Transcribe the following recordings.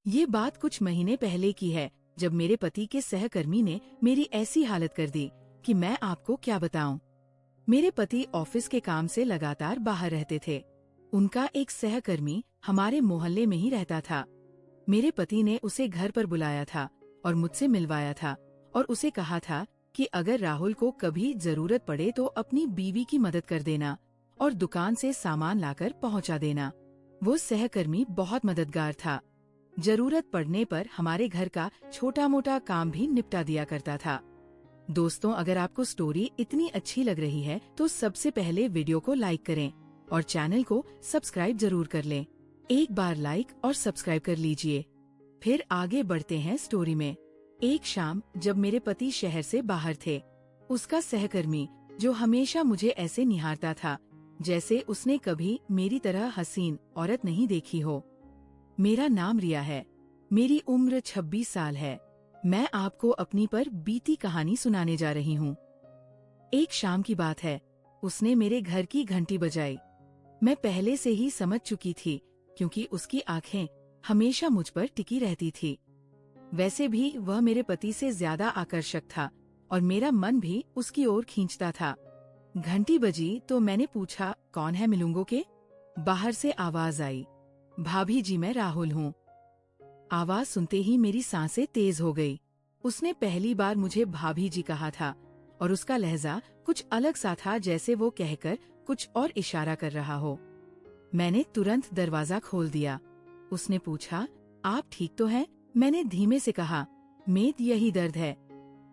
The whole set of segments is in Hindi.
ये बात कुछ महीने पहले की है, जब मेरे पति के सहकर्मी ने मेरी ऐसी हालत कर दी कि मैं आपको क्या बताऊं। मेरे पति ऑफिस के काम से लगातार बाहर रहते थे। उनका एक सहकर्मी हमारे मोहल्ले में ही रहता था। मेरे पति ने उसे घर पर बुलाया था और मुझसे मिलवाया था और उसे कहा था कि अगर राहुल को कभी जरूरत पड़े तो अपनी बीवी की मदद कर देना और दुकान से सामान लाकर पहुंचा देना। वो सहकर्मी बहुत मददगार था। जरूरत पड़ने पर हमारे घर का छोटा मोटा काम भी निपटा दिया करता था। दोस्तों, अगर आपको स्टोरी इतनी अच्छी लग रही है तो सबसे पहले वीडियो को लाइक करें और चैनल को सब्सक्राइब जरूर कर लें। एक बार लाइक और सब्सक्राइब कर लीजिए। फिर आगे बढ़ते हैं स्टोरी में। एक शाम जब मेरे पति शहर से बाहर थे, उसका सहकर्मी, जो हमेशा मुझे ऐसे निहारता था जैसे उसने कभी मेरी तरह हसीन औरत नहीं देखी हो। मेरा नाम रिया है। मेरी उम्र 26 साल है। मैं आपको अपनी पर बीती कहानी सुनाने जा रही हूँ। एक शाम की बात है, उसने मेरे घर की घंटी बजाई। मैं पहले से ही समझ चुकी थी, क्योंकि उसकी आंखें हमेशा मुझ पर टिकी रहती थी। वैसे भी वह मेरे पति से ज्यादा आकर्षक था और मेरा मन भी उसकी ओर खींचता था। घंटी बजी तो मैंने पूछा, कौन है, मिलूंगो के? बाहर से आवाज आई, भाभी जी, मैं राहुल हूँ। आवाज सुनते ही मेरी सांसें तेज हो गई। उसने पहली बार मुझे भाभी जी कहा था और उसका लहजा कुछ अलग सा था, जैसे वो कहकर कुछ और इशारा कर रहा हो। मैंने तुरंत दरवाजा खोल दिया। उसने पूछा, आप ठीक तो हैं? मैंने धीमे से कहा, मेद यही दर्द है।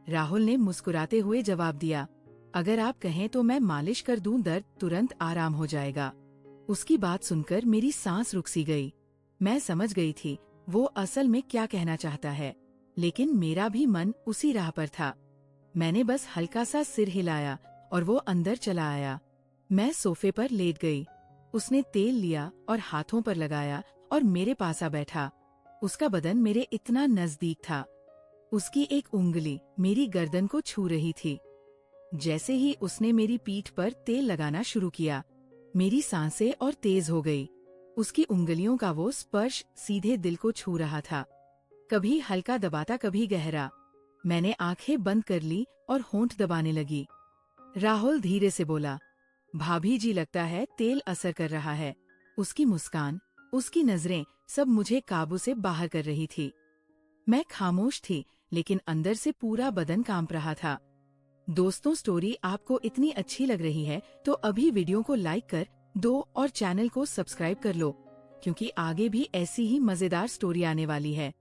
राहुल ने मुस्कुराते हुए जवाब दिया, अगर आप कहें तो मैं मालिश कर दूं, दर्द तुरंत आराम हो जाएगा। उसकी बात सुनकर मेरी सांस रुक सी गई। मैं समझ गई थी वो असल में क्या कहना चाहता है, लेकिन मेरा भी मन उसी राह पर था। मैंने बस हल्का सा सिर हिलाया और वो अंदर चला आया। मैं सोफे पर लेट गई। उसने तेल लिया और हाथों पर लगाया और मेरे पास आ बैठा। उसका बदन मेरे इतना नजदीक था। उसकी एक उंगली मेरी गर्दन को छू रही थी। जैसे ही उसने मेरी पीठ पर तेल लगाना शुरू किया, मेरी सांसें और तेज हो गई। उसकी उंगलियों का वो स्पर्श सीधे दिल को छू रहा था, कभी हल्का दबाता, कभी गहरा। मैंने आंखें बंद कर ली और होंठ दबाने लगी। राहुल धीरे से बोला, भाभी जी, लगता है तेल असर कर रहा है। उसकी मुस्कान, उसकी नजरें सब मुझे काबू से बाहर कर रही थी। मैं खामोश थी, लेकिन अंदर से पूरा बदन कांप रहा था। दोस्तों, स्टोरी आपको इतनी अच्छी लग रही है तो अभी वीडियो को लाइक कर दो और चैनल को सब्सक्राइब कर लो, क्योंकि आगे भी ऐसी ही मजेदार स्टोरी आने वाली है।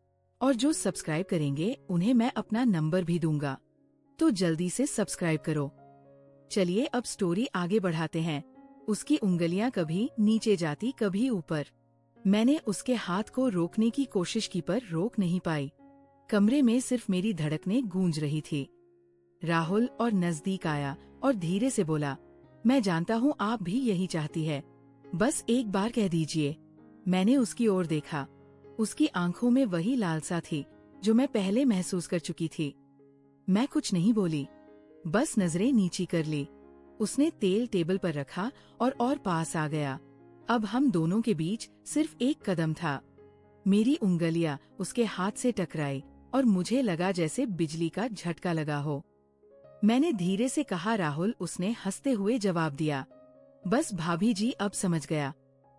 और जो सब्सक्राइब करेंगे उन्हें मैं अपना नंबर भी दूंगा, तो जल्दी से सब्सक्राइब करो। चलिए अब स्टोरी आगे बढ़ाते हैं। उसकी उंगलियां कभी नीचे जाती, कभी ऊपर। मैंने उसके हाथ को रोकने की कोशिश की पर रोक नहीं पाई। कमरे में सिर्फ मेरी धड़कनें गूंज रही थी। राहुल और नजदीक आया और धीरे से बोला, मैं जानता हूँ आप भी यही चाहती है, बस एक बार कह दीजिए। मैंने उसकी ओर देखा। उसकी आंखों में वही लालसा थी जो मैं पहले महसूस कर चुकी थी। मैं कुछ नहीं बोली, बस नजरें नीची कर ली। उसने तेल टेबल पर रखा और पास आ गया। अब हम दोनों के बीच सिर्फ एक कदम था। मेरी उंगलियां उसके हाथ से टकराई और मुझे लगा जैसे बिजली का झटका लगा हो। मैंने धीरे से कहा, राहुल। उसने हंसते हुए जवाब दिया, बस भाभी जी, अब समझ गया।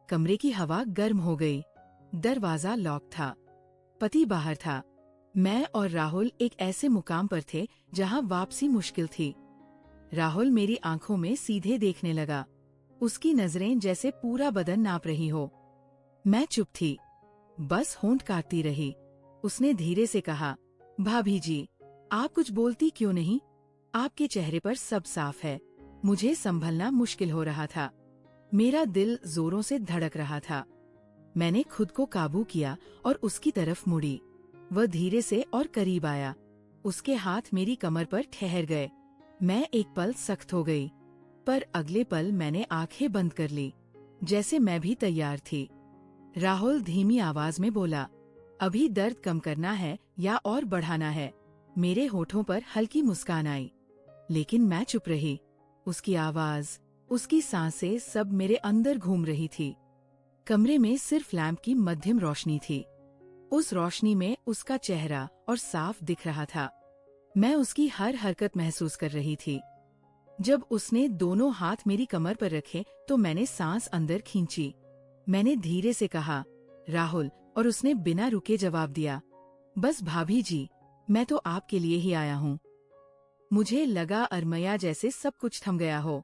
कमरे की हवा गर्म हो गई। दरवाजा लॉक था। पति बाहर था। मैं और राहुल एक ऐसे मुकाम पर थे जहां वापसी मुश्किल थी। राहुल मेरी आंखों में सीधे देखने लगा। उसकी नजरें जैसे पूरा बदन नाप रही हो। मैं चुप थी, बस होंठ काटती रही। उसने धीरे से कहा, भाभी जी, आप कुछ बोलती क्यों नहीं? आपके चेहरे पर सब साफ है। मुझे संभलना मुश्किल हो रहा था। मेरा दिल जोरों से धड़क रहा था। मैंने खुद को काबू किया और उसकी तरफ मुड़ी। वह धीरे से और करीब आया। उसके हाथ मेरी कमर पर ठहर गए। मैं एक पल सख्त हो गई, पर अगले पल मैंने आंखें बंद कर ली, जैसे मैं भी तैयार थी। राहुल धीमी आवाज में बोला, अभी दर्द कम करना है या और बढ़ाना है? मेरे होठों पर हल्की मुस्कान आई, लेकिन मैं चुप रही। उसकी आवाज, उसकी सांसें सब मेरे अंदर घूम रही थी। कमरे में सिर्फ लैंप की मध्यम रोशनी थी। उस रोशनी में उसका चेहरा और साफ दिख रहा था। मैं उसकी हर हरकत महसूस कर रही थी। जब उसने दोनों हाथ मेरी कमर पर रखे तो मैंने सांस अंदर खींची। मैंने धीरे से कहा, राहुल, और उसने बिना रुके जवाब दिया, बस भाभी जी, मैं तो आपके लिए ही आया हूँ। मुझे लगा अरमया जैसे सब कुछ थम गया हो।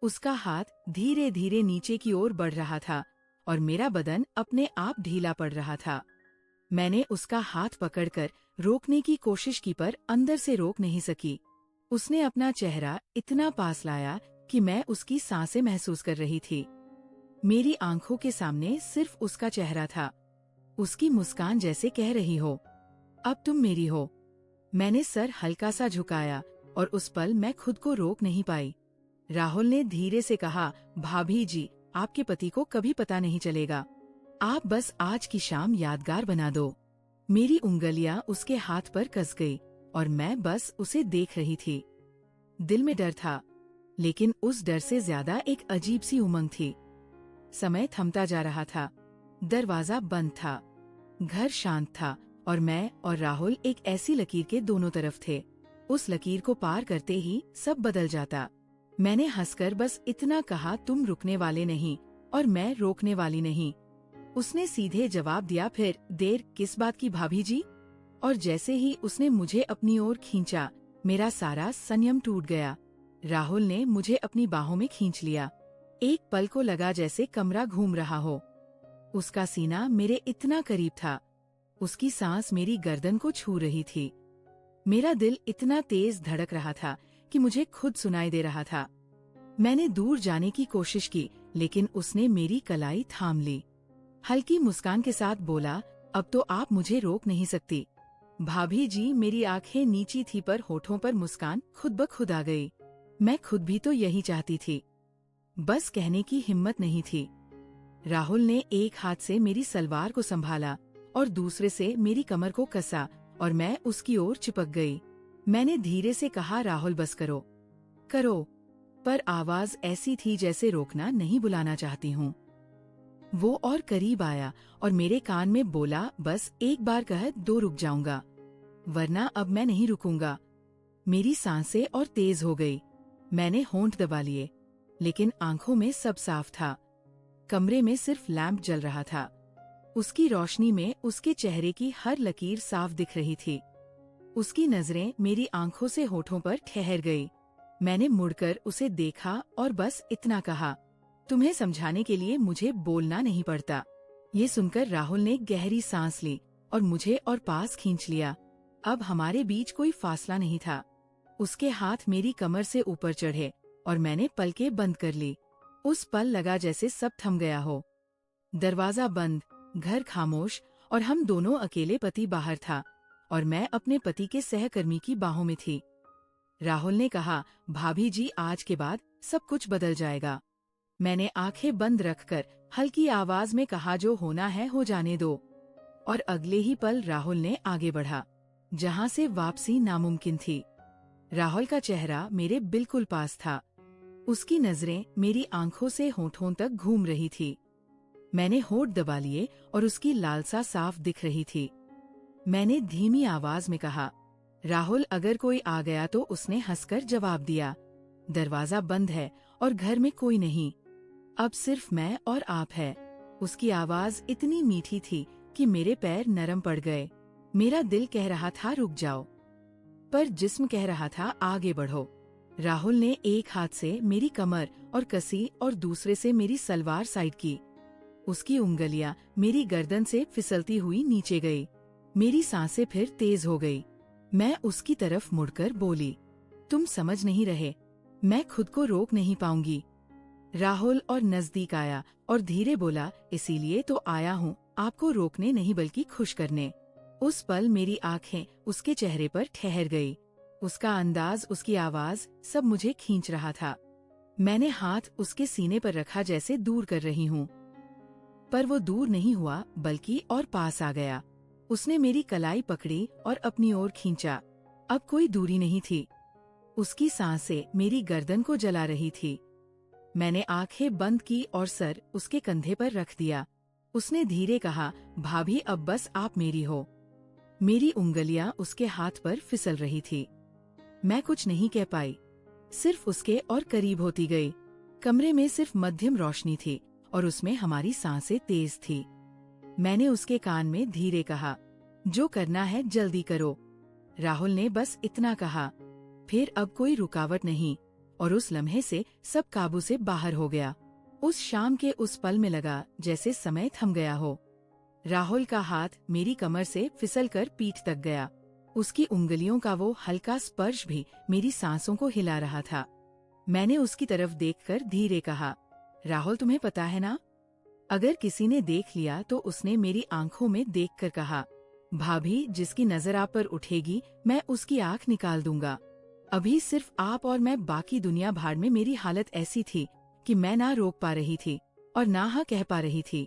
उसका हाथ धीरे धीरे नीचे की ओर बढ़ रहा था और मेरा बदन अपने आप ढीला पड़ रहा था। मैंने उसका हाथ पकड़कर रोकने की कोशिश की पर अंदर से रोक नहीं सकी। उसने अपना चेहरा इतना पास लाया कि मैं उसकी सांसें महसूस कर रही थी। मेरी आंखों के सामने सिर्फ उसका चेहरा था। उसकी मुस्कान जैसे कह रही हो, अब तुम मेरी हो। मैंने सर हल्का सा झुकाया और उस पल मैं खुद को रोक नहीं पाई। राहुल ने धीरे से कहा, भाभी जी, आपके पति को कभी पता नहीं चलेगा। आप बस आज की शाम यादगार बना दो। मेरी उंगलियां उसके हाथ पर कस गई और मैं बस उसे देख रही थी। दिल में डर था, लेकिन उस डर से ज्यादा एक अजीब सी उमंग थी। समय थमता जा रहा था। दरवाजा बंद था। घर शांत था और मैं और राहुल एक ऐसी लकीर के दोनों तरफ थे। उस लकीर को पार करते ही सब बदल जाता। मैंने हंसकर बस इतना कहा, तुम रुकने वाले नहीं और मैं रोकने वाली नहीं। उसने सीधे जवाब दिया, फिर देर किस बात की भाभी जी? और जैसे ही उसने मुझे अपनी ओर खींचा, मेरा सारा संयम टूट गया। राहुल ने मुझे अपनी बाहों में खींच लिया। एक पल को लगा जैसे कमरा घूम रहा हो। उसका सीना मेरे इतना करीब था। उसकी सांस मेरी गर्दन को छू रही थी। मेरा दिल इतना तेज धड़क रहा था कि मुझे खुद सुनाई दे रहा था। मैंने दूर जाने की कोशिश की, लेकिन उसने मेरी कलाई थाम ली। हल्की मुस्कान के साथ बोला, अब तो आप मुझे रोक नहीं सकती। भाभी जी, मेरी आंखें नीची थी पर होठों पर मुस्कान खुद ब खुद आ गई। मैं खुद भी तो यही चाहती थी, बस कहने की हिम्मत नहीं थी। राहुल ने एक हाथ से मेरी सलवार को संभाला और दूसरे से मेरी कमर को कसा और मैं उसकी ओर चिपक गई। मैंने धीरे से कहा, राहुल बस करो, करो, पर आवाज ऐसी थी जैसे रोकना नहीं, बुलाना चाहती हूँ। वो और करीब आया और मेरे कान में बोला, बस एक बार कह दो, रुक जाऊंगा, वरना अब मैं नहीं रुकूंगा। मेरी सांसें और तेज हो गई। मैंने होंठ दबा लिए, लेकिन आंखों में सब साफ था। कमरे में सिर्फ लैंप जल रहा था। उसकी रोशनी में उसके चेहरे की हर लकीर साफ दिख रही थी। उसकी नजरें मेरी आंखों से होठों पर ठहर गई। मैंने मुड़कर उसे देखा और बस इतना कहा, तुम्हें समझाने के लिए मुझे बोलना नहीं पड़ता। ये सुनकर राहुल ने गहरी सांस ली और मुझे और पास खींच लिया। अब हमारे बीच कोई फासला नहीं था। उसके हाथ मेरी कमर से ऊपर चढ़े और मैंने पलकें बंद कर ली। उस पल लगा जैसे सब थम गया हो। दरवाजा बंद, घर खामोश और हम दोनों अकेले। पति बाहर था और मैं अपने पति के सहकर्मी की बाहों में थी। राहुल ने कहा, भाभी जी, आज के बाद सब कुछ बदल जाएगा। मैंने आंखें बंद रखकर हल्की आवाज में कहा, जो होना है हो जाने दो। और अगले ही पल राहुल ने आगे बढ़ा, जहां से वापसी नामुमकिन थी। राहुल का चेहरा मेरे बिल्कुल पास था। उसकी नजरें मेरी आंखों से होठों तक घूम रही थी। मैंने होठ दबा लिए और उसकी लालसा साफ दिख रही थी। मैंने धीमी आवाज में कहा, राहुल, अगर कोई आ गया तो उसने हंसकर जवाब दिया, दरवाजा बंद है और घर में कोई नहीं, अब सिर्फ मैं और आप है। उसकी आवाज इतनी मीठी थी कि मेरे पैर नरम पड़ गए। मेरा दिल कह रहा था रुक जाओ, पर जिस्म कह रहा था आगे बढ़ो। राहुल ने एक हाथ से मेरी कमर और कसी और दूसरे से मेरी सलवार साइड की। उसकी उंगलियां मेरी गर्दन से फिसलती हुई नीचे गई। मेरी सांसें फिर तेज हो गई। मैं उसकी तरफ मुड़कर बोली, तुम समझ नहीं रहे, मैं खुद को रोक नहीं पाऊंगी। राहुल और नजदीक आया और धीरे बोला, इसीलिए तो आया हूँ, आपको रोकने नहीं बल्कि खुश करने। उस पल मेरी आंखें उसके चेहरे पर ठहर गई। उसका अंदाज, उसकी आवाज, सब मुझे खींच रहा था। मैंने हाथ उसके सीने पर रखा जैसे दूर कर रही हूँ, पर वो दूर नहीं हुआ बल्कि और पास आ गया। उसने मेरी कलाई पकड़ी और अपनी ओर खींचा। अब कोई दूरी नहीं थी। उसकी सांसें मेरी गर्दन को जला रही थी। मैंने आंखें बंद की और सर उसके कंधे पर रख दिया। उसने धीरे कहा, भाभी अब बस आप मेरी हो। मेरी उंगलियां उसके हाथ पर फिसल रही थी। मैं कुछ नहीं कह पाई, सिर्फ उसके और करीब होती गई। कमरे में सिर्फ मध्यम रोशनी थी और उसमें हमारी सांसें तेज थी। मैंने उसके कान में धीरे कहा, जो करना है जल्दी करो। राहुल ने बस इतना कहा। फिर अब कोई रुकावट नहीं और उस लम्हे से सब काबू से बाहर हो गया। उस शाम के उस पल में लगा जैसे समय थम गया हो। राहुल का हाथ मेरी कमर से फिसलकर पीठ तक गया। उसकी उंगलियों का वो हल्का स्पर्श भी मेरी सांसों को हिला रहा था। मैंने उसकी तरफ देखकर धीरे कहा, राहुल तुम्हें पता है ना? अगर किसी ने देख लिया तो उसने मेरी आंखों में देखकर कहा, भाभी जिसकी नजर आप पर उठेगी मैं उसकी आंख निकाल दूंगा। अभी सिर्फ आप और मैं, बाकी दुनिया भाड़ में मेरी हालत ऐसी थी कि मैं ना रोक पा रही थी और ना हाँ कह पा रही थी।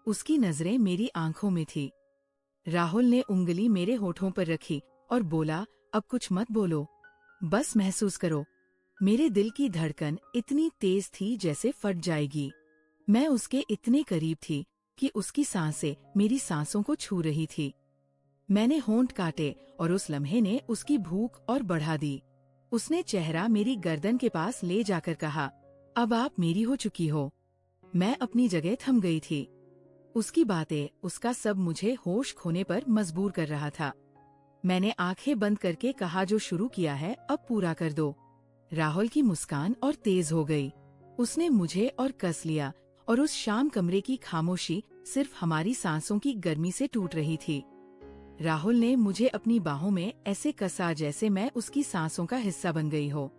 उसकी नजरें मेरी आंखों में थी। राहुल ने उंगली मेरे होठों पर रखी और बोला, अब कुछ मत बोलो, बस महसूस करो। मेरे दिल की धड़कन इतनी तेज थी जैसे फट जाएगी। मैं उसके इतने करीब थी कि उसकी सांसें मेरी सांसों को छू रही थी। मैंने होंठ काटे और उस लम्हे ने उसकी भूख और बढ़ा दी। उसने चेहरा मेरी गर्दन के पास ले जाकर कहा, अब आप मेरी हो चुकी हो। मैं अपनी जगह थम गई थी। उसकी बातें, उसका सब मुझे होश खोने पर मजबूर कर रहा था। मैंने आंखें बंद करके कहा, जो शुरू किया है अब पूरा कर दो। राहुल की मुस्कान और तेज हो गई। उसने मुझे और कस लिया और उस शाम कमरे की खामोशी सिर्फ हमारी सांसों की गर्मी से टूट रही थी। राहुल ने मुझे अपनी बाहों में ऐसे कसा जैसे मैं उसकी सांसों का हिस्सा बन गई हो।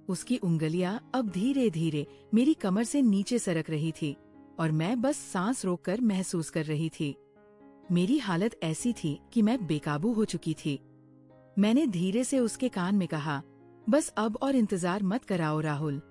उसकी उंगलियां अब धीरे धीरे मेरी कमर से नीचे सरक रही थी और मैं बस सांस रोककर महसूस कर रही थी। मेरी हालत ऐसी थी कि मैं बेकाबू हो चुकी थी। मैंने धीरे से उसके कान में कहा, बस अब और इंतजार मत कराओ राहुल।